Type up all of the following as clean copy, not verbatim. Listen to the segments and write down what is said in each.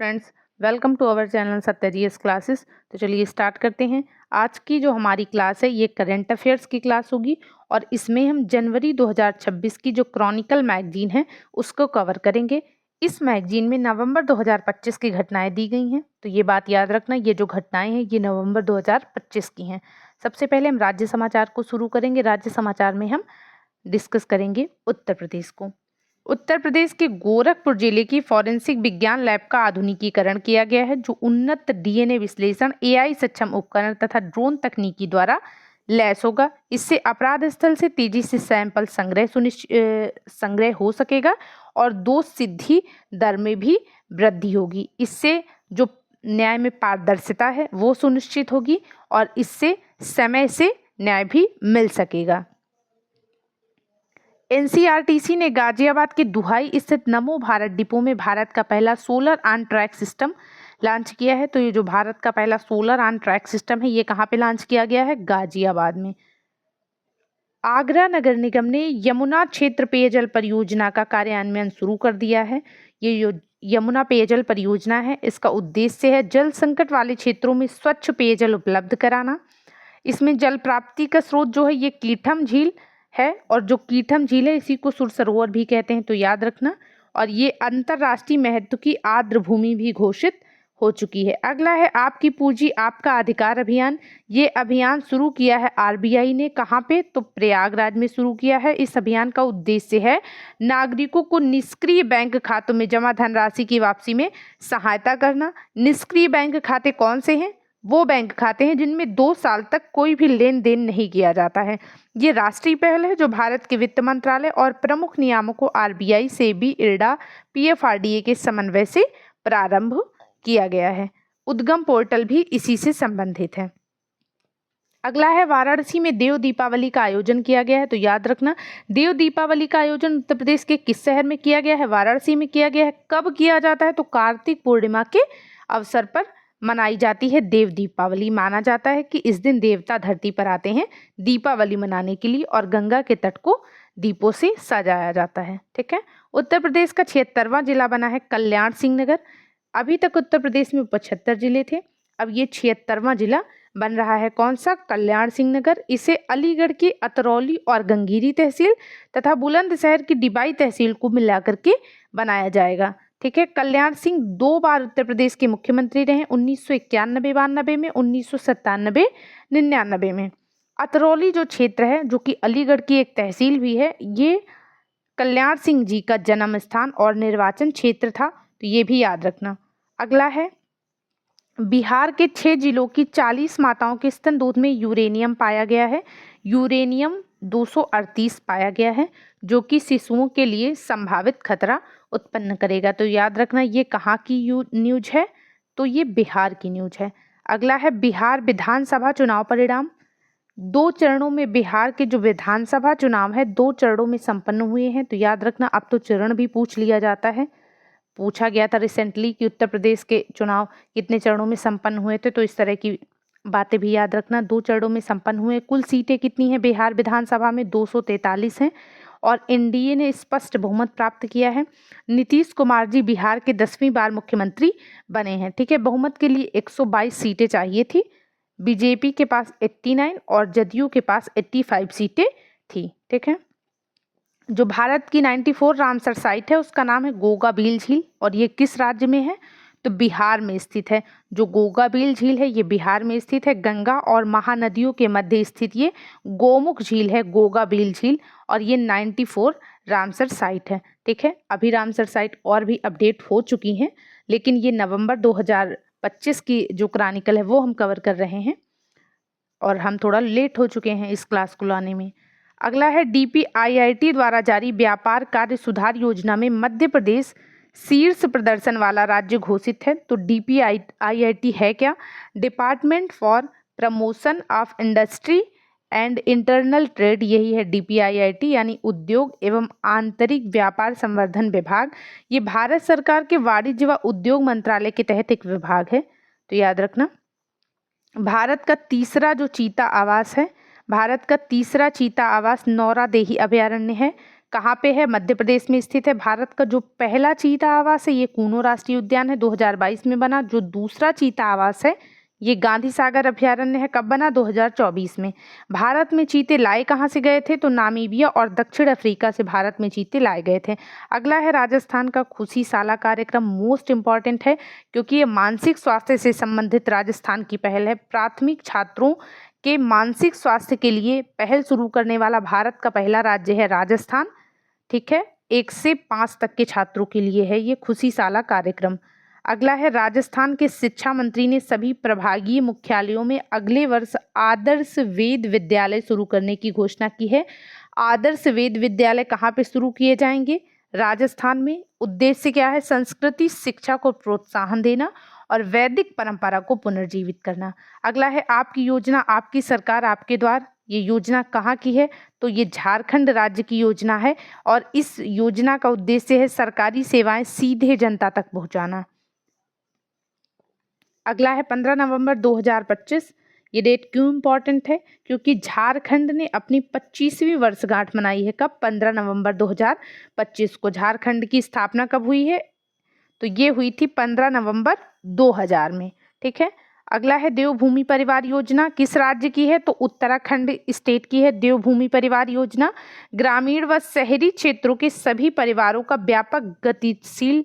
Friends, welcome to our channel Satya GS classes. तो चलिए start करते हैं। आज की जो हमारी क्लास है ये करंट अफेयर्स की क्लास होगी और इसमें हम जनवरी 2026 की जो क्रॉनिकल मैगजीन है उसको कवर करेंगे। इस मैगजीन में नवंबर 2025 की घटनाएं दी गई हैं, तो ये बात याद रखना, ये जो घटनाएं हैं ये नवंबर 2025 की हैं। सबसे पहले हम राज्य समाचार को शुरू करेंगे। राज्य समाचार में हम डिस्कस करेंगे उत्तर प्रदेश को। उत्तर प्रदेश के गोरखपुर जिले की फॉरेंसिक विज्ञान लैब का आधुनिकीकरण किया गया है, जो उन्नत डीएनए विश्लेषण, एआई सक्षम उपकरण तथा ड्रोन तकनीकी द्वारा लैस होगा। इससे अपराध स्थल से तेजी से सैंपल संग्रह हो सकेगा और दोष सिद्धि दर में भी वृद्धि होगी। इससे जो न्याय में पारदर्शिता है वो सुनिश्चित होगी और इससे समय से न्याय भी मिल सकेगा। एनसीआरटीसी ने गाजियाबाद के दुहाई स्थित नमो भारत डिपो में भारत का पहला solar on track system launch किया है। तो ये जो भारत का पहला सोलर ऑन ट्रैक सिस्टम है ये कहाँ पे लॉन्च किया गया है? गाजियाबाद में। आगरा नगर निगम ने यमुना क्षेत्र पेयजल परियोजना का कार्यान्वयन शुरू कर दिया है। ये जो यमुना पेयजल परियोजना है इसका उद्देश्य है जल संकट वाले क्षेत्रों में स्वच्छ पेयजल उपलब्ध कराना। इसमें जल प्राप्ति का स्रोत जो है ये कीठम झील है और जो कीठम झील है इसी को सुर सरोवर भी कहते हैं, तो याद रखना। और ये अंतर्राष्ट्रीय महत्व की आर्द्र भूमि भी घोषित हो चुकी है। अगला है आपकी पूंजी आपका अधिकार अभियान। ये अभियान शुरू किया है आरबीआई ने। कहाँ पे? तो प्रयागराज में शुरू किया है। इस अभियान का उद्देश्य है नागरिकों को निष्क्रिय बैंक खातों में जमा धनराशि की वापसी में सहायता करना। निष्क्रिय बैंक खाते कौन से हैं? वो बैंक खाते हैं जिनमें 2 साल तक कोई भी लेन देन नहीं किया जाता है। ये राष्ट्रीय पहल है जो भारत के वित्त मंत्रालय और प्रमुख नियामकों आरबीआई, सेबी, इरडा, पीएफआरडीए के समन्वय से प्रारंभ किया गया है। उद्गम पोर्टल भी इसी से संबंधित है। अगला है वाराणसी में देव दीपावली का आयोजन किया गया है। तो याद रखना, देव दीपावली का आयोजन उत्तर प्रदेश के किस शहर में किया गया है? वाराणसी में किया गया है। कब किया जाता है? तो कार्तिक पूर्णिमा के अवसर पर मनाई जाती है देव दीपावली। माना जाता है कि इस दिन देवता धरती पर आते हैं दीपावली मनाने के लिए और गंगा के तट को दीपों से सजाया जाता है। ठीक है। उत्तर प्रदेश का 76वां जिला बना है कल्याण सिंह नगर। अभी तक उत्तर प्रदेश में 75 जिले थे, अब ये 76वां जिला बन रहा है। कौन सा? कल्याण सिंह नगर। इसे अलीगढ़ की अतरौली और गंगीरी तहसील तथा बुलंदशहर की डिबाई तहसील को मिलाकर के बनाया जाएगा। ठीक है। कल्याण सिंह 2 बार उत्तर प्रदेश के मुख्यमंत्री रहे, 1991-92 में, 1997-99 में। अतरौली जो क्षेत्र है जो कि अलीगढ़ की एक तहसील भी है, ये कल्याण सिंह जी का जन्म स्थान और निर्वाचन क्षेत्र था, तो ये भी याद रखना। अगला है बिहार के 6 जिलों की 40 माताओं के स्तन दूध में यूरेनियम पाया गया है। यूरेनियम 238 पाया गया है जो कि शिशुओं के लिए संभावित खतरा उत्पन्न करेगा। तो याद रखना ये कहाँ की न्यूज है? तो ये बिहार की न्यूज है। अगला है बिहार विधानसभा चुनाव परिणाम। 2 चरणों में बिहार के जो विधानसभा चुनाव है 2 चरणों में संपन्न हुए हैं। तो याद रखना, अब तो चरण भी पूछ लिया जाता है। पूछा गया था रिसेंटली कि उत्तर प्रदेश के चुनाव कितने चरणों में संपन्न हुए थे, तो इस तरह की बातें भी याद रखना। 2 चरणों में संपन्न हुए। कुल सीटें कितनी हैं बिहार विधानसभा में? 243 हैं और एनडीए ने स्पष्ट बहुमत प्राप्त किया है। नीतीश कुमार जी बिहार के 10वीं बार मुख्यमंत्री बने हैं। ठीक है। बहुमत के लिए 122 सीटें चाहिए थी। बीजेपी के पास 89 और जदयू के पास 85 सीटें थी। ठीक है। जो भारत की 94 रामसर साइट है उसका नाम है गोगा बील झील और ये किस राज्य में है? तो बिहार में स्थित है। जो गोगा बील झील है ये बिहार में स्थित है। गंगा और महानदियों के मध्य स्थित ये गोमुख झील है, गोगा बील झील, और ये 94 रामसर साइट है। ठीक है। अभी रामसर साइट और भी अपडेट हो चुकी हैं, लेकिन ये नवंबर 2025 की जो क्रॉनिकल है वो हम कवर कर रहे हैं और हम थोड़ा लेट हो चुके हैं इस क्लास को लाने में। अगला है डीपीआईआईटी द्वारा जारी व्यापार कार्य सुधार योजना में मध्य प्रदेश शीर्ष प्रदर्शन वाला राज्य घोषित है। तो डीपीआईआईटी है क्या? Department for promotion of industry and internal trade, यही है डीपीआईआईटी, यानी उद्योग एवं आंतरिक व्यापार संवर्धन विभाग। ये भारत सरकार के वाणिज्य व उद्योग मंत्रालय के तहत एक विभाग है। तो याद रखना। भारत का तीसरा जो चीता आवास है, भारत का तीसरा चीता आवास नौरादेही अभयारण्य है। कहाँ पे है? मध्य प्रदेश में स्थित है। भारत का जो पहला चीता आवास है ये कूनो राष्ट्रीय उद्यान है, 2022 में बना। जो दूसरा चीता आवास है ये गांधी सागर अभयारण्य है। कब बना? 2024 में। भारत में चीते लाए कहाँ से गए थे? तो नामीबिया और दक्षिण अफ्रीका से भारत में चीते लाए गए थे। अगला है राजस्थान का खुशी साला कार्यक्रम। मोस्ट इम्पॉर्टेंट है क्योंकि ये मानसिक स्वास्थ्य से संबंधित राजस्थान की पहल है। प्राथमिक छात्रों के मानसिक स्वास्थ्य के लिए पहल शुरू करने वाला भारत का पहला राज्य है राजस्थान। ठीक है, 1 से 5 तक के छात्रों के लिए है ये खुशी साला कार्यक्रम। अगला है राजस्थान के शिक्षा मंत्री ने सभी प्रभागीय मुख्यालयों में अगले वर्ष आदर्श वेद विद्यालय शुरू करने की घोषणा की है। आदर्श वेद विद्यालय कहाँ पे शुरू किए जाएंगे? राजस्थान में। उद्देश्य क्या है? संस्कृति शिक्षा को प्रोत्साहन देना और वैदिक परंपरा को पुनर्जीवित करना। अगला है आपकी योजना आपकी सरकार आपके द्वार। ये योजना कहाँ की है? तो ये झारखंड राज्य की योजना है और इस योजना का उद्देश्य है सरकारी सेवाएं सीधे जनता तक पहुंचाना। अगला है 15 नवंबर 2025। ये डेट क्यों इम्पॉर्टेंट है? क्योंकि झारखंड ने अपनी 25वीं वर्षगांठ मनाई है। कब? 15 नवंबर 2025 को। झारखंड की स्थापना कब हुई है? तो ये हुई थी 15 नवंबर 2000 में। ठीक है, अगला है देवभूमि परिवार योजना। किस राज्य की है? तो उत्तराखंड स्टेट की है देवभूमि परिवार योजना। ग्रामीण व शहरी क्षेत्रों के सभी परिवारों का व्यापक गतिशील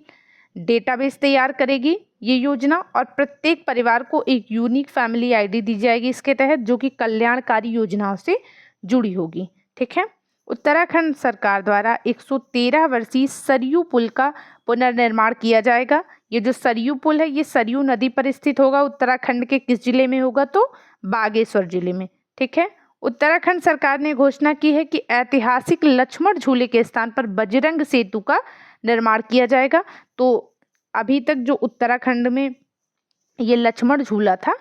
डेटाबेस तैयार करेगी ये योजना और प्रत्येक परिवार को एक यूनिक फैमिली आईडी दी जाएगी इसके तहत, जो कि कल्याणकारी योजनाओं से जुड़ी होगी। ठीक है, उत्तराखंड सरकार द्वारा 113 वर्षीय सरयू पुल का पुनर्निर्माण किया जाएगा। ये जो सरयू पुल है ये सरयू नदी पर स्थित होगा। उत्तराखंड के किस जिले में होगा? तो बागेश्वर जिले में। ठीक है, उत्तराखंड सरकार ने घोषणा की है कि ऐतिहासिक लक्ष्मण झूले के स्थान पर बजरंग सेतु का निर्माण किया जाएगा। तो अभी तक जो उत्तराखंड में ये लक्ष्मण झूला था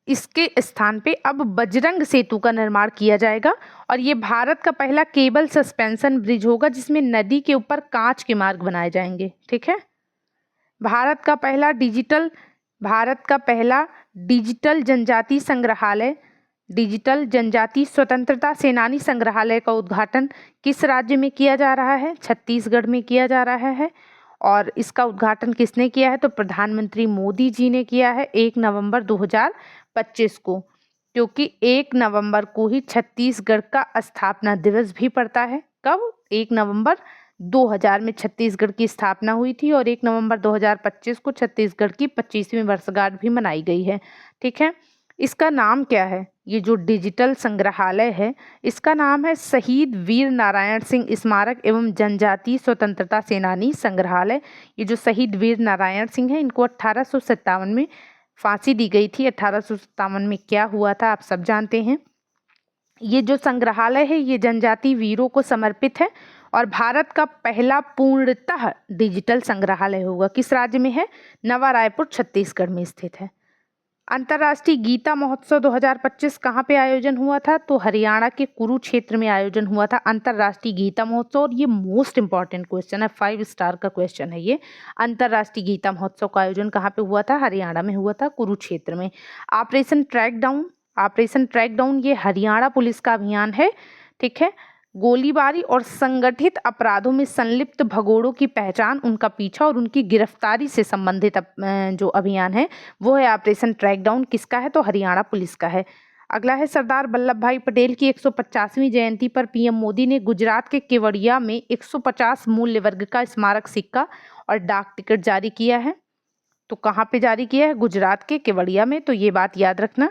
इसके स्थान पे अब बजरंग सेतु का निर्माण किया जाएगा और ये भारत का पहला केबल सस्पेंशन ब्रिज होगा जिसमें नदी के ऊपर कांच के मार्ग बनाए जाएंगे। ठीक है, भारत का पहला डिजिटल जनजाति संग्रहालय, डिजिटल जनजाति स्वतंत्रता सेनानी संग्रहालय का उद्घाटन किस राज्य में किया जा रहा है? छत्तीसगढ़ में किया जा रहा है। और इसका उद्घाटन किसने किया है? तो प्रधानमंत्री मोदी जी ने किया है 1 नवंबर 2025 को, क्योंकि 1 नवंबर को ही छत्तीसगढ़ का स्थापना दिवस भी पड़ता है। कब? 1 नवंबर 2000 में छत्तीसगढ़ की स्थापना हुई थी और 1 नवंबर 2025 को छत्तीसगढ़ की 25वीं वर्षगांठ भी मनाई गई है। ठीक है, इसका नाम क्या है? ये जो डिजिटल संग्रहालय है इसका नाम है शहीद वीर नारायण सिंह स्मारक एवं जनजातीय स्वतंत्रता सेनानी संग्रहालय। ये जो शहीद वीर नारायण सिंह है इनको 1857 में फांसी दी गई थी। 1857 में क्या हुआ था आप सब जानते हैं। ये जो संग्रहालय है ये जनजातीय वीरों को समर्पित है और भारत का पहला पूर्णतः डिजिटल संग्रहालय होगा। किस राज्य में है? नवा रायपुर छत्तीसगढ़ में स्थित है। अंतर्राष्ट्रीय गीता महोत्सव 2025 कहाँ पे आयोजन हुआ था? तो हरियाणा के कुरुक्षेत्र में आयोजन हुआ था अंतर्राष्ट्रीय गीता महोत्सव। और ये मोस्ट इंपॉर्टेंट क्वेश्चन है, 5 स्टार का क्वेश्चन है ये। अंतर्राष्ट्रीय गीता महोत्सव का आयोजन कहाँ पे हुआ था? हरियाणा में हुआ था, कुरुक्षेत्र में। ऑपरेशन ट्रैक डाउन ये हरियाणा पुलिस का अभियान है। ठीक है, गोलीबारी और संगठित अपराधों में संलिप्त भगोड़ों की पहचान, उनका पीछा और उनकी गिरफ्तारी से संबंधित जो अभियान है वो है ऑपरेशन ट्रैक डाउन। किसका है? तो हरियाणा पुलिस का है। अगला है सरदार वल्लभ भाई पटेल की 150वीं जयंती पर पीएम मोदी ने गुजरात के केवड़िया में 150 मूल्य वर्ग का स्मारक सिक्का और डाक टिकट जारी किया है। तो कहाँ पे जारी किया है? गुजरात के केवड़िया में। तो ये बात याद रखना।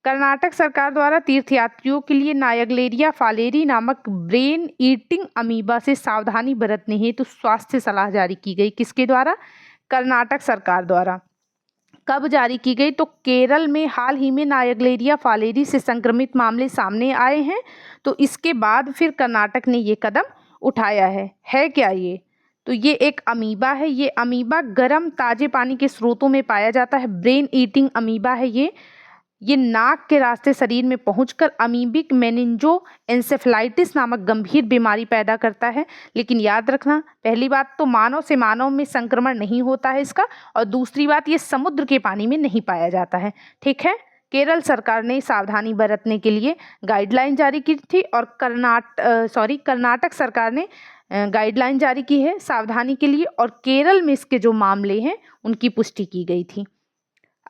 कर्नाटक सरकार द्वारा तीर्थयात्रियों के लिए नायग्लेरिया फालेरी नामक ब्रेन ईटिंग अमीबा से सावधानी बरतने हेतु स्वास्थ्य सलाह जारी की गई। किसके द्वारा? कर्नाटक सरकार द्वारा। कब जारी की गई? तो केरल में हाल ही में नायग्लेरिया फालेरी से संक्रमित मामले सामने आए हैं, तो इसके बाद फिर कर्नाटक ने ये कदम उठाया है क्या ये? तो ये एक अमीबा है। ये अमीबा गर्म ताजे पानी के स्रोतों में पाया जाता है। ब्रेन ईटिंग अमीबा है ये नाक के रास्ते शरीर में पहुंचकर अमीबिक मेनिंजो एंसेफेलाइटिस नामक गंभीर बीमारी पैदा करता है। लेकिन याद रखना, पहली बात तो मानव से मानव में संक्रमण नहीं होता है इसका, और दूसरी बात ये समुद्र के पानी में नहीं पाया जाता है। ठीक है, केरल सरकार ने सावधानी बरतने के लिए गाइडलाइन जारी की थी और कर्नाटक सरकार ने गाइडलाइन जारी की है सावधानी के लिए, और केरल में इसके जो मामले हैं उनकी पुष्टि की गई थी।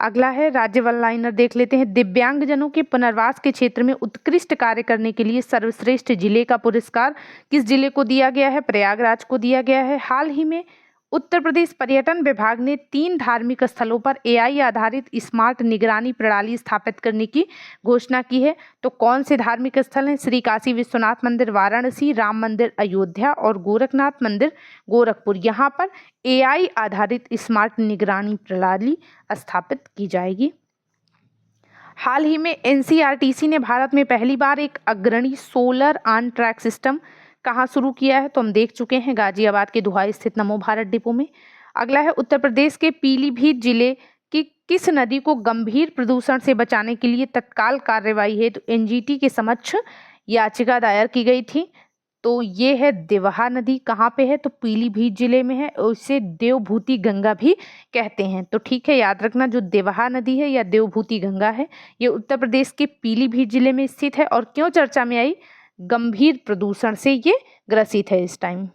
अगला है राज्य वन लाइनर, देख लेते हैं। दिव्यांगजनों के पुनर्वास के क्षेत्र में उत्कृष्ट कार्य करने के लिए सर्वश्रेष्ठ जिले का पुरस्कार किस जिले को दिया गया है? प्रयागराज को दिया गया है। हाल ही में उत्तर प्रदेश पर्यटन विभाग ने 3 धार्मिक स्थलों पर AI आधारित स्मार्ट निगरानी प्रणाली स्थापित करने की घोषणा की है। तो कौन से धार्मिक स्थल हैं? श्री काशी विश्वनाथ मंदिर वाराणसी, राम मंदिर अयोध्या और गोरखनाथ मंदिर गोरखपुर। यहाँ पर AI आधारित स्मार्ट निगरानी प्रणाली स्थापित की जाएगी। हाल ही में NCRTC ने भारत में पहली बार एक अग्रणी सोलर ऑन ट्रैक सिस्टम कहाँ शुरू किया है? तो हम देख चुके हैं गाजियाबाद के दुहाई स्थित नमो भारत डिपो में। अगला है उत्तर प्रदेश के पीलीभीत जिले की किस नदी को गंभीर प्रदूषण से बचाने के लिए तत्काल कार्रवाई हेतु NGT के समक्ष याचिका दायर की गई थी? तो ये है देवहा नदी। कहाँ पे है? तो पीलीभीत जिले में है, और इसे देवभूति गंगा भी कहते हैं। तो ठीक है, याद रखना, जो देवहा नदी है या देवभूति गंगा है, ये उत्तर प्रदेश के पीलीभीत जिले में स्थित है। और क्यों चर्चा में आई? गंभीर प्रदूषण से ये ग्रसित है इस टाइम।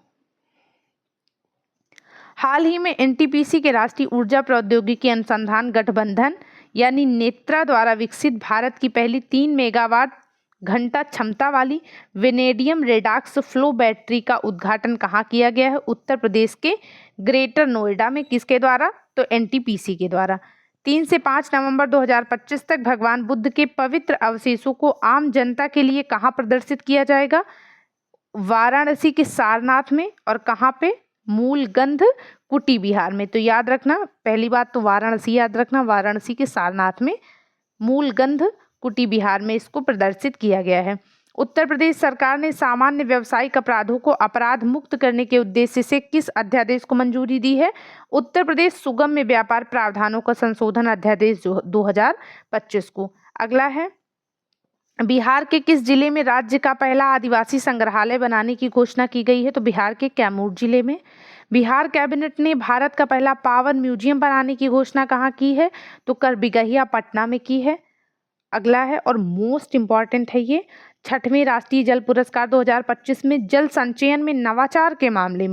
हाल ही में NTPC के राष्ट्रीय ऊर्जा प्रौद्योगिकी अनुसंधान गठबंधन यानी नेत्रा द्वारा विकसित भारत की पहली 3 मेगावाट घंटा क्षमता वाली वेनेडियम रेडॉक्स फ्लो बैटरी का उद्घाटन कहाँ किया गया है? उत्तर प्रदेश के ग्रेटर नोएडा में। किसके द्वारा? तो NTPC के द्वारा। 3 से 5 नवंबर 2025 तक भगवान बुद्ध के पवित्र अवशेषों को आम जनता के लिए कहाँ प्रदर्शित किया जाएगा? वाराणसी के सारनाथ में। और कहाँ पे? मूलगंध कुटी बिहार में। तो याद रखना, पहली बात तो वाराणसी याद रखना, वाराणसी के सारनाथ में, मूलगंध कुटी बिहार में इसको प्रदर्शित किया गया है। उत्तर प्रदेश सरकार ने सामान्य व्यावसायिक अपराधों को अपराध मुक्त करने के उद्देश्य से किस अध्यादेश को मंजूरी दी है? उत्तर प्रदेश सुगम्य व्यापार प्रावधानों का संशोधन अध्यादेश 2025 को। अगला है, बिहार के किस जिले में राज्य का पहला आदिवासी संग्रहालय बनाने की घोषणा की गई है? तो बिहार के कैमूर जिले में। बिहार कैबिनेट ने भारत का पहला पावन म्यूजियम बनाने की घोषणा कहाँ की है? तो करबिगहिया पटना में की है। अगला है, और मोस्ट इम्पॉर्टेंट है ये, 6वें राष्ट्रीय जल पुरस्कार 2025 में जल संचयन में नवाचार के मामले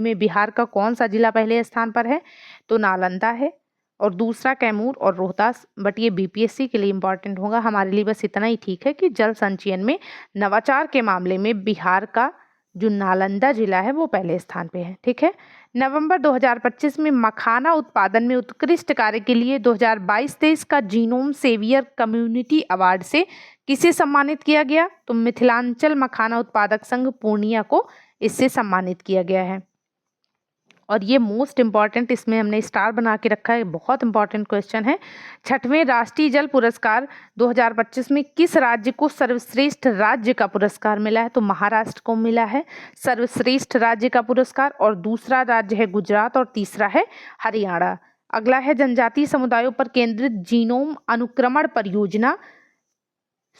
में बिहार का कौन सा जिला पहले स्थान पर है? तो नालंदा है, और दूसरा कैमूर और रोहतास। बट ये BPSC के लिए इम्पॉर्टेंट होगा, हमारे लिए बस इतना ही ठीक है कि जल संचयन में नवाचार के मामले में बिहार का जो नालंदा जिला है वो पहले स्थान पे है। ठीक है। नवंबर 2025 में मखाना उत्पादन में उत्कृष्ट कार्य के लिए 2022-23 का जीनोम सेवियर कम्युनिटी अवार्ड से किसे सम्मानित किया गया? तो मिथिलांचल मखाना उत्पादक संघ पूर्णिया को इससे सम्मानित किया गया है। और ये मोस्ट इम्पॉर्टेंट, इसमें हमने स्टार बना के रखा है, बहुत इंपॉर्टेंट क्वेश्चन है। 6वें राष्ट्रीय जल पुरस्कार 2025 में किस राज्य को सर्वश्रेष्ठ राज्य का पुरस्कार मिला है? तो महाराष्ट्र को मिला है सर्वश्रेष्ठ राज्य का पुरस्कार, और दूसरा राज्य है गुजरात और तीसरा है हरियाणा। अगला है, जनजातीय समुदायों पर केंद्रित जीनोम अनुक्रमण परियोजना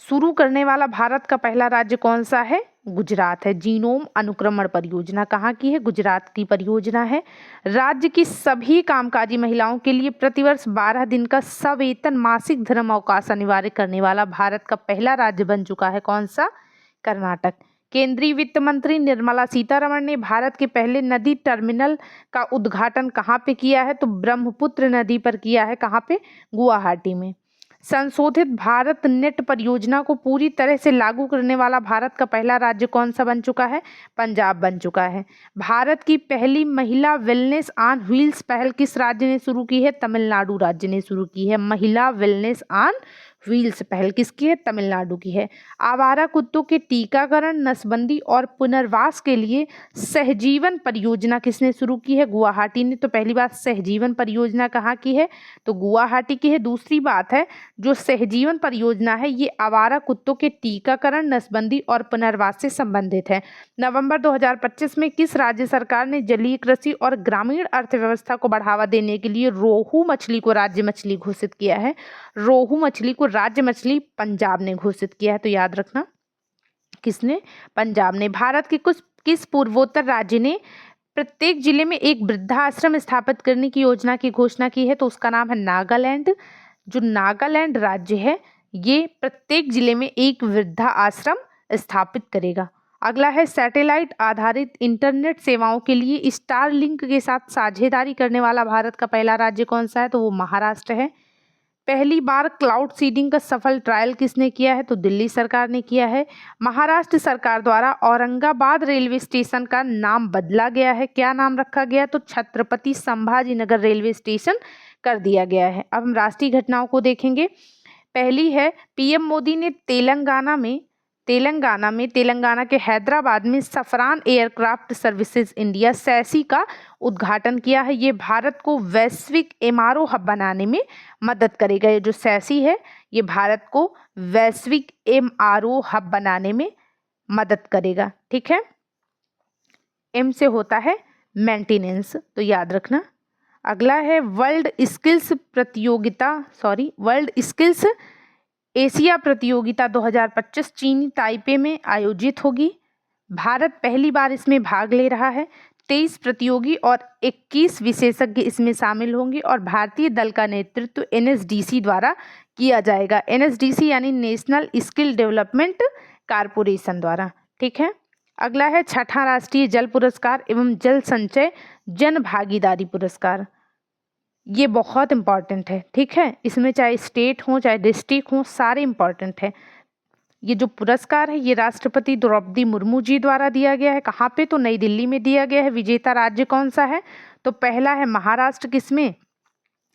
शुरू करने वाला भारत का पहला राज्य कौन सा है? गुजरात है। जीनोम अनुक्रमण परियोजना कहाँ की है? गुजरात की परियोजना है। राज्य की सभी कामकाजी महिलाओं के लिए प्रतिवर्ष 12 दिन का सवेतन मासिक धर्म अवकाश अनिवार्य करने वाला भारत का पहला राज्य बन चुका है। कौन सा? कर्नाटक। केंद्रीय वित्त मंत्री निर्मला सीतारमण ने भारत के पहले नदी टर्मिनल का उद्घाटन कहाँ पे किया है? तो ब्रह्मपुत्र नदी पर किया है। कहाँ पे? गुवाहाटी में। संशोधित भारत नेट परियोजना को पूरी तरह से लागू करने वाला भारत का पहला राज्य कौन सा बन चुका है? पंजाब बन चुका है। भारत की पहली महिला वेलनेस ऑन व्हील्स पहल किस राज्य ने शुरू की है? तमिलनाडु राज्य ने शुरू की है। महिला वेलनेस ऑन व्हील्स पहल किसकी है? तमिलनाडु की है। आवारा कुत्तों के टीकाकरण, नसबंदी और पुनर्वास के लिए सहजीवन परियोजना किसने शुरू की है? गुवाहाटी ने। तो पहली बात, सहजीवन परियोजना कहाँ की है? तो गुवाहाटी की है। दूसरी बात है, जो सहजीवन परियोजना है ये आवारा कुत्तों के टीकाकरण, नसबंदी और पुनर्वास से संबंधित है। नवंबर 2025 में किस राज्य सरकार ने जलीय कृषि और ग्रामीण अर्थव्यवस्था को बढ़ावा देने के लिए रोहू मछली को राज्य मछली घोषित किया है? रोहू मछली को राज्य मछली पंजाब ने घोषित किया है। तो याद रखना, किसने? पंजाब ने। भारत के किस पूर्वोत्तर राज्य ने प्रत्येक जिले में एक वृद्धाश्रम स्थापित करने की योजना की घोषणा की है, तो उसका नाम है नागालैंड। जो नागालैंड राज्य है ये प्रत्येक जिले में एक वृद्धा आश्रम स्थापित करेगा। अगला है सैटेलाइट आधारित इंटरनेट सेवाओं के लिए स्टारलिंक के साथ साझेदारी करने वाला भारत का पहला राज्य कौन सा है, तो वो महाराष्ट्र है। पहली बार क्लाउड सीडिंग का सफल ट्रायल किसने किया है, तो दिल्ली सरकार ने किया है। महाराष्ट्र सरकार द्वारा औरंगाबाद रेलवे स्टेशन का नाम बदला गया है, क्या नाम रखा गया, तो छत्रपति संभाजीनगर रेलवे स्टेशन कर दिया गया है। अब हम राष्ट्रीय घटनाओं को देखेंगे। पहली है पीएम मोदी ने तेलंगाना के हैदराबाद में सफरान एयरक्राफ्ट सर्विसेज इंडिया सैसी का उद्घाटन किया है। ये भारत को वैश्विक एमआरओ हब बनाने में मदद करेगा। ये जो सैसी है ये भारत को वैश्विक एमआरओ हब बनाने में मदद करेगा। ठीक है, एम से होता है मेंटेनेंस, तो याद रखना। अगला है वर्ल्ड स्किल्स एशिया प्रतियोगिता 2025 चीनी ताइपे में आयोजित होगी। भारत पहली बार इसमें भाग ले रहा है। 23 प्रतियोगी और 21 विशेषज्ञ इसमें शामिल होंगे और भारतीय दल का नेतृत्व एनएसडीसी द्वारा किया जाएगा। एनएसडीसी यानी नेशनल स्किल डेवलपमेंट कारपोरेशन द्वारा। ठीक है, अगला है छठा राष्ट्रीय जल पुरस्कार एवं जल संचय जन भागीदारी पुरस्कार। ये बहुत इंपॉर्टेंट है। ठीक है, इसमें चाहे स्टेट हो चाहे डिस्ट्रिक्ट हो सारे इंपॉर्टेंट है। ये जो पुरस्कार है ये राष्ट्रपति द्रौपदी मुर्मू जी द्वारा दिया गया है। कहाँ पे, तो नई दिल्ली में दिया गया है। विजेता राज्य कौन सा है, तो पहला है महाराष्ट्र। किसमें,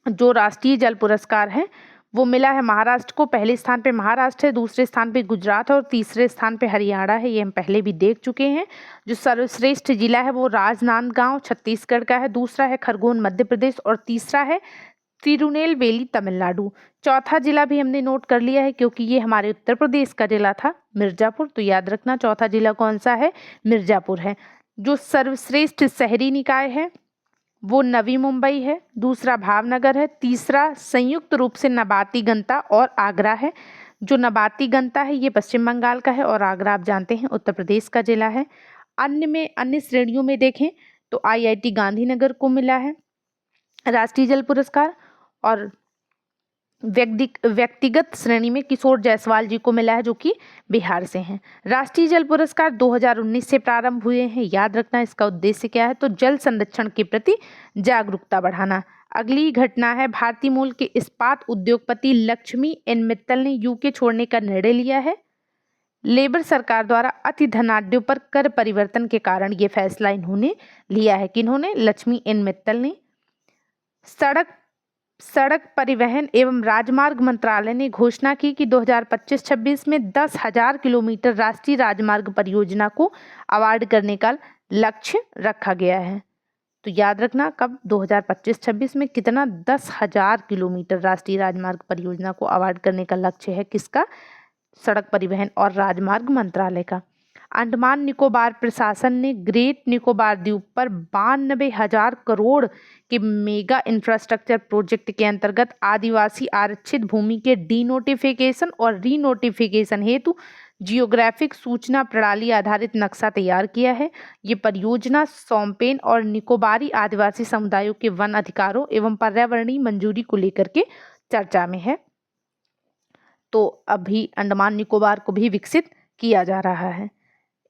जो राष्ट्रीय जल पुरस्कार है वो मिला है महाराष्ट्र को। पहले स्थान पे महाराष्ट्र है, दूसरे स्थान पे गुजरात है और तीसरे स्थान पे हरियाणा है। ये हम पहले भी देख चुके हैं। जो सर्वश्रेष्ठ जिला है वो राजनांदगांव छत्तीसगढ़ का है, दूसरा है खरगोन मध्य प्रदेश और तीसरा है तिरुनेलवेली तमिलनाडु। चौथा जिला भी हमने नोट कर लिया है क्योंकि ये हमारे उत्तर प्रदेश का जिला था, मिर्जापुर, तो याद रखना चौथा जिला कौन सा है, मिर्जापुर है। जो सर्वश्रेष्ठ शहरी निकाय है वो नवी मुंबई है, दूसरा भावनगर है, तीसरा संयुक्त रूप से नबाती गंता और आगरा है। जो नबाती गंता है ये पश्चिम बंगाल का है और आगरा आप जानते हैं उत्तर प्रदेश का जिला है। अन्य श्रेणियों में देखें तो आईआईटी गांधीनगर को मिला है राष्ट्रीय जल पुरस्कार और व्यक्तिगत श्रेणी में किशोर जायसवाल जी को मिला है जो कि बिहार से हैं। राष्ट्रीय जल पुरस्कार 2019 से प्रारंभ हुए हैं। याद रखना इसका उद्देश्य क्या है, तो जल संरक्षण के प्रति जागरूकता बढ़ाना। अगली घटना है भारतीय मूल के इस्पात उद्योगपति लक्ष्मी एन मित्तल ने यूके छोड़ने का निर्णय लिया है। लेबर सरकार द्वारा अति धनाढ्यों पर कर परिवर्तन के कारण ये फैसला इन्होंने लिया है। किन्होंने, लक्ष्मी एन मित्तल ने। सड़क परिवहन एवं राजमार्ग मंत्रालय ने घोषणा की कि 2025-26 में 10,000 किलोमीटर राष्ट्रीय राजमार्ग परियोजना को अवार्ड करने का लक्ष्य रखा गया है। तो याद रखना कब, 2025-26 में कितना, 10,000 किलोमीटर राष्ट्रीय राजमार्ग परियोजना को अवार्ड करने का लक्ष्य है। किसका, सड़क परिवहन और राजमार्ग मंत्रालय का। अंडमान निकोबार प्रशासन ने ग्रेट निकोबार द्वीप पर 92,000 करोड़ के मेगा इंफ्रास्ट्रक्चर प्रोजेक्ट के अंतर्गत आदिवासी आरक्षित भूमि के डीनोटिफिकेशन और रीनोटिफिकेशन हेतु जियोग्राफिक सूचना प्रणाली आधारित नक्शा तैयार किया है। ये परियोजना सोमपेन और निकोबारी आदिवासी समुदायों के वन अधिकारों एवं पर्यावरणीय मंजूरी को लेकर के चर्चा में है। तो अभी अंडमान निकोबार को भी विकसित किया जा रहा है।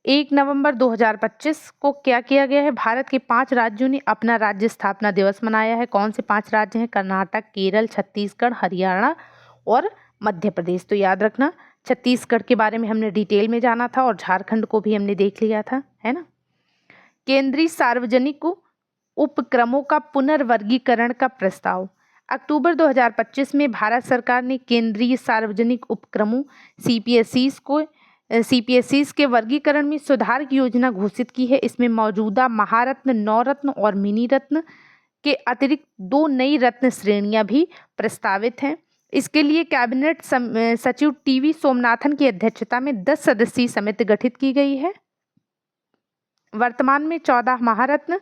1 नवंबर 2025 को क्या किया गया है, भारत के 5 राज्यों ने अपना राज्य स्थापना दिवस मनाया है। कौन से 5 राज्य हैं, कर्नाटक, केरल, छत्तीसगढ़, हरियाणा और मध्य प्रदेश। तो याद रखना छत्तीसगढ़ के बारे में हमने डिटेल में जाना था और झारखंड को भी हमने देख लिया था, है ना। केंद्रीय सार्वजनिक उपक्रमों का पुनर्वर्गीकरण का प्रस्ताव। अक्टूबर 2025 में भारत सरकार ने केंद्रीय सार्वजनिक उपक्रमों सीपीएसईस के वर्गीकरण में सुधार की योजना घोषित की है। इसमें मौजूदा महारत्न, नवरत्न और मिनी रत्न के अतिरिक्त 2 नई रत्न श्रेणियां भी प्रस्तावित हैं। इसके लिए कैबिनेट सचिव टीवी सोमनाथन की अध्यक्षता में 10 सदस्यीय समिति गठित की गई है। वर्तमान में 14 महारत्न,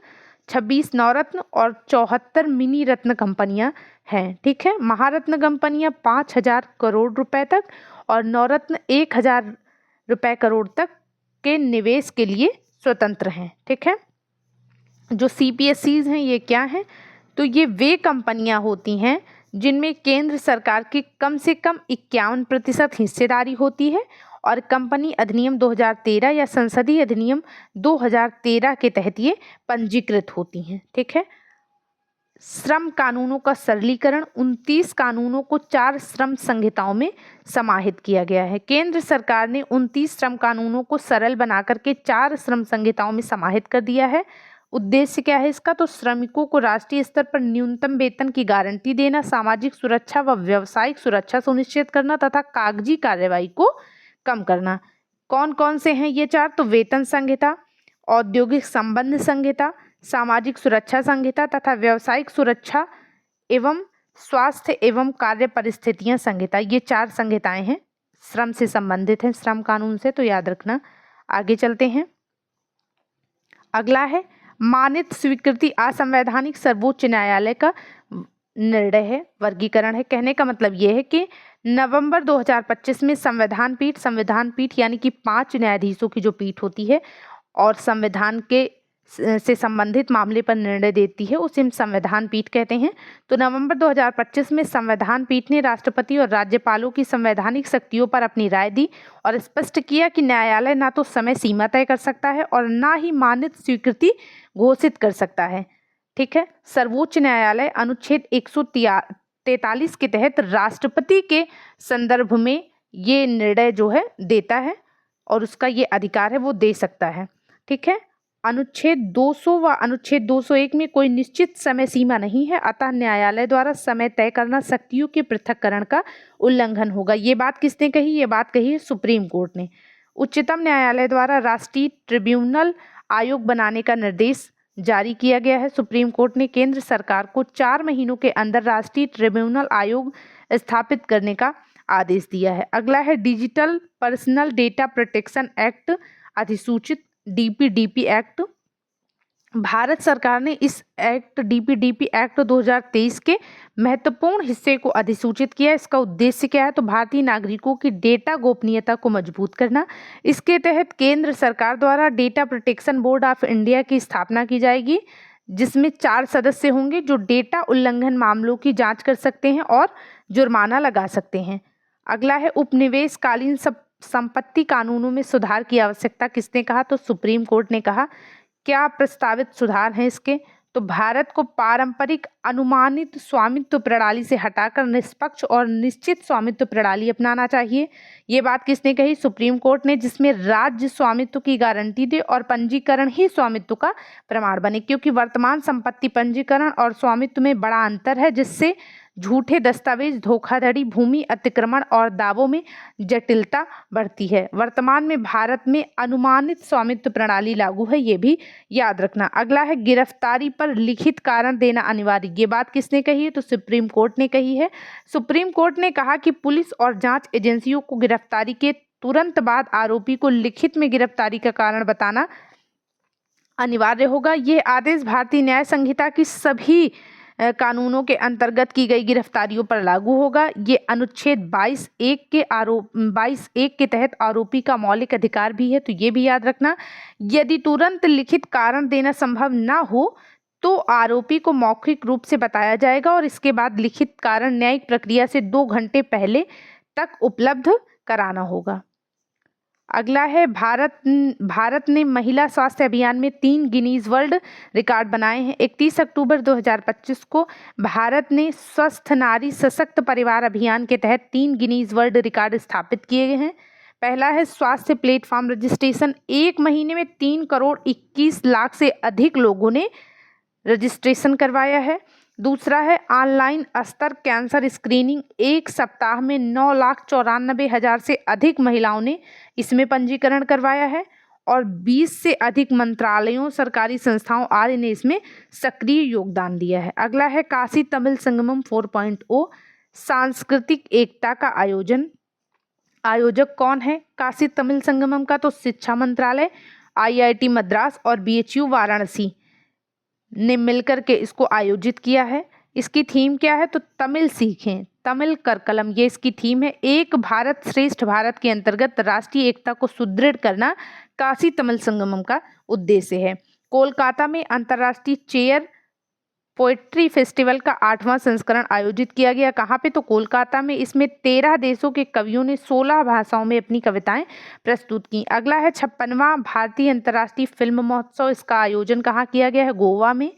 26 नवरत्न और 74 मिनी रत्न कंपनियां हैं। ठीक है, महारत्न कंपनियां 5,000 करोड़ रुपए तक और नवरत्न 1,000 रुपए करोड़ तक के निवेश के लिए स्वतंत्र हैं। ठीक है, जो CPSCs हैं ये क्या हैं? तो ये वे कंपनियां होती हैं जिनमें केंद्र सरकार की कम से कम 51% हिस्सेदारी होती है और कंपनी अधिनियम 2013 या संसदीय अधिनियम 2013 के तहत ये पंजीकृत होती हैं। ठीक है। श्रम कानूनों का सरलीकरण, 29 कानूनों को 4 श्रम संहिताओं में समाहित किया गया है। केंद्र सरकार ने 29 श्रम कानूनों को सरल बनाकर के 4 श्रम संहिताओं में समाहित कर दिया है। उद्देश्य क्या है इसका? तो श्रमिकों को राष्ट्रीय स्तर पर न्यूनतम वेतन की गारंटी देना, सामाजिक सुरक्षा व व्यावसायिक सुरक्षा सुनिश्चित करना तथा कागजी कार्रवाई को कम करना। कौन कौन से हैं ये 4? तो वेतन संहिता, औद्योगिक संबंध संहिता, सामाजिक सुरक्षा संहिता तथा व्यावसायिक सुरक्षा एवं स्वास्थ्य एवं कार्य परिस्थितियां संहिता। ये 4 संहिताएं हैं, श्रम से संबंधित हैं, श्रम कानून से, तो याद रखना। आगे चलते हैं। अगला है मान्यता स्वीकृति असंवैधानिक, सर्वोच्च न्यायालय का निर्णय है, वर्गीकरण है। कहने का मतलब ये है कि नवंबर 2025 में संविधान पीठ यानी कि 5 न्यायाधीशों की जो पीठ होती है और संविधान के से संबंधित मामले पर निर्णय देती है, उसे हम संविधान पीठ कहते हैं। तो नवंबर 2025 में संविधान पीठ ने राष्ट्रपति और राज्यपालों की संवैधानिक शक्तियों पर अपनी राय दी और स्पष्ट किया कि न्यायालय ना तो समय सीमा तय कर सकता है और ना ही मान्यता स्वीकृति घोषित कर सकता है। ठीक है। सर्वोच्च न्यायालय अनुच्छेद 143 के तहत राष्ट्रपति के संदर्भ में ये निर्णय जो है देता है और उसका ये अधिकार है, वो दे सकता है। ठीक है। अनुच्छेद 200 व अनुच्छेद 201 में कोई निश्चित समय सीमा नहीं है, अतः न्यायालय द्वारा समय तय करना शक्तियों के पृथक्करण का उल्लंघन होगा। ये बात किसने कही? ये बात कही है सुप्रीम कोर्ट ने। उच्चतम न्यायालय द्वारा राष्ट्रीय ट्रिब्यूनल आयोग बनाने का निर्देश जारी किया गया है। सुप्रीम कोर्ट ने केंद्र सरकार को 4 महीनों के अंदर राष्ट्रीय ट्रिब्यूनल आयोग स्थापित करने का आदेश दिया है। अगला है digital personal data protection act अधिसूचित, DPDP एक्ट। भारत सरकार ने इस एक्ट DPDP एक्ट 2023 के महत्वपूर्ण हिस्से को अधिसूचित किया। इसका उद्देश्य क्या है? तो भारतीय नागरिकों की डेटा गोपनीयता को मजबूत करना। इसके तहत केंद्र सरकार द्वारा data protection board of India की स्थापना की जाएगी, जिसमें 4 सदस्य होंगे जो डेटा उल्लंघन मामलों की जांच कर सकते हैं और जुर्माना लगा सकते हैं। अगला है उपनिवेशकालीन संपत्ति कानूनों में सुधार की आवश्यकता। किसने कहा? तो सुप्रीम कोर्ट ने कहा। क्या प्रस्तावित सुधार हैं इसके? तो भारत को पारंपरिक अनुमानित स्वामित्व प्रणाली से हटाकर निष्पक्ष और निश्चित स्वामित्व प्रणाली अपनाना चाहिए। ये बात किसने कही? सुप्रीम कोर्ट ने, जिसमें राज्य स्वामित्व की गारंटी दे और पंजीकरण ही स्वामित्व का प्रमाण बने, क्योंकि वर्तमान संपत्ति पंजीकरण और स्वामित्व में बड़ा अंतर है, जिससे झूठे दस्तावेज, धोखाधड़ी, भूमि अतिक्रमण और दावों में जटिलता बढ़ती है। वर्तमान में भारत में अनुमानित स्वामित्व प्रणाली लागू है, ये भी याद रखना। अगला है गिरफ्तारी पर लिखित कारण देना अनिवार्य। ये बात किसने कही है? तो सुप्रीम कोर्ट ने कही है। सुप्रीम कोर्ट ने कहा कि पुलिस और जांच एजेंसियों को गिरफ्तारी के तुरंत बाद आरोपी को लिखित में गिरफ्तारी का कारण बताना अनिवार्य होगा। ये आदेश भारतीय न्याय संहिता की सभी कानूनों के अंतर्गत की गई गिरफ्तारियों पर लागू होगा। ये अनुच्छेद 22(1) के तहत आरोपी का मौलिक अधिकार भी है, तो ये भी याद रखना। यदि तुरंत लिखित कारण देना संभव ना हो तो आरोपी को मौखिक रूप से बताया जाएगा और इसके बाद लिखित कारण न्यायिक प्रक्रिया से 2 घंटे पहले तक उपलब्ध कराना होगा। अगला है भारत ने महिला स्वास्थ्य अभियान में 3 गिनीज वर्ल्ड रिकॉर्ड बनाए हैं। 31 अक्टूबर 2025 को भारत ने स्वस्थ नारी सशक्त परिवार अभियान के तहत 3 गिनीज वर्ल्ड रिकॉर्ड स्थापित किए गए हैं। पहला है स्वास्थ्य प्लेटफॉर्म रजिस्ट्रेशन। 1 महीने में 3 करोड़ 21 लाख से अधिक लोगों ने रजिस्ट्रेशन करवाया है। दूसरा है ऑनलाइन स्तर कैंसर स्क्रीनिंग। 1 सप्ताह में 9,94,000 से अधिक महिलाओं ने इसमें पंजीकरण करवाया है और 20 से अधिक मंत्रालयों, सरकारी संस्थाओं आदि ने इसमें सक्रिय योगदान दिया है। अगला है काशी तमिल संगमम 4.0 सांस्कृतिक एकता का आयोजन। आयोजक कौन है काशी तमिल संगमम का? तो शिक्षा मंत्रालय, IIT मद्रास और BHU वाराणसी ने मिलकर के इसको आयोजित किया है। इसकी थीम क्या है? तो तमिल सीखें, तमिल कर कलम, ये इसकी थीम है। एक भारत श्रेष्ठ भारत के अंतर्गत राष्ट्रीय एकता को सुदृढ़ करना काशी तमिल संगमम का उद्देश्य है। कोलकाता में अंतर्राष्ट्रीय चेयर पोएट्री फेस्टिवल का 8वां संस्करण आयोजित किया गया। कहाँ पे? तो कोलकाता में। इसमें 13 देशों के कवियों ने 16 भाषाओं में अपनी कविताएं प्रस्तुत की। अगला है 56वां भारतीय अंतर्राष्ट्रीय फिल्म महोत्सव। इसका आयोजन कहाँ किया गया है? गोवा में।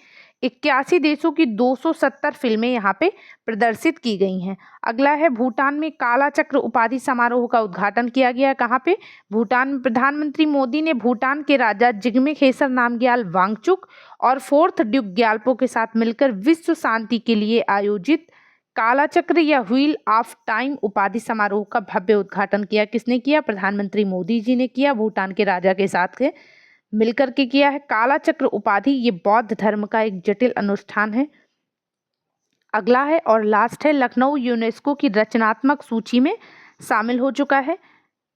81 देशों की 270 फिल्में यहाँ पे प्रदर्शित की गई हैं। अगला है भूटान में काला चक्र उपाधि समारोह का उद्घाटन किया गया है। कहाँ पे? भूटान में। प्रधानमंत्री मोदी ने भूटान के राजा जिग्मे खेसर नामग्याल वांगचुक और 4th ड्यूक ग्याल्पो के साथ मिलकर विश्व शांति के लिए आयोजित काला चक्र या व्हील ऑफ टाइम उपाधि समारोह का भव्य उद्घाटन किया। किसने किया? प्रधानमंत्री मोदी जी ने किया, भूटान के राजा के साथ मिलकर के किया है। काला चक्र उपाधि ये बौद्ध धर्म का एक जटिल अनुष्ठान है। अगला है और लास्ट है, लखनऊ यूनेस्को की रचनात्मक सूची में शामिल हो चुका है।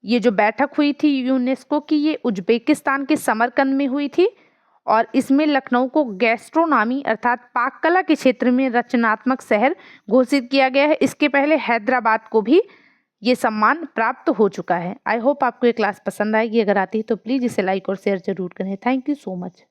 ये जो बैठक हुई थी यूनेस्को की, ये उज्बेकिस्तान के समरकंद में हुई थी और इसमें लखनऊ को गैस्ट्रोनॉमी अर्थात पाक कला के क्षेत्र में रचनात्मक शहर घोषित किया गया है। इसके पहले हैदराबाद को भी ये सम्मान प्राप्त हो चुका है। आई होप आपको ये क्लास पसंद आएगी। अगर आती है तो प्लीज़ इसे लाइक और शेयर जरूर करें। Thank you so much.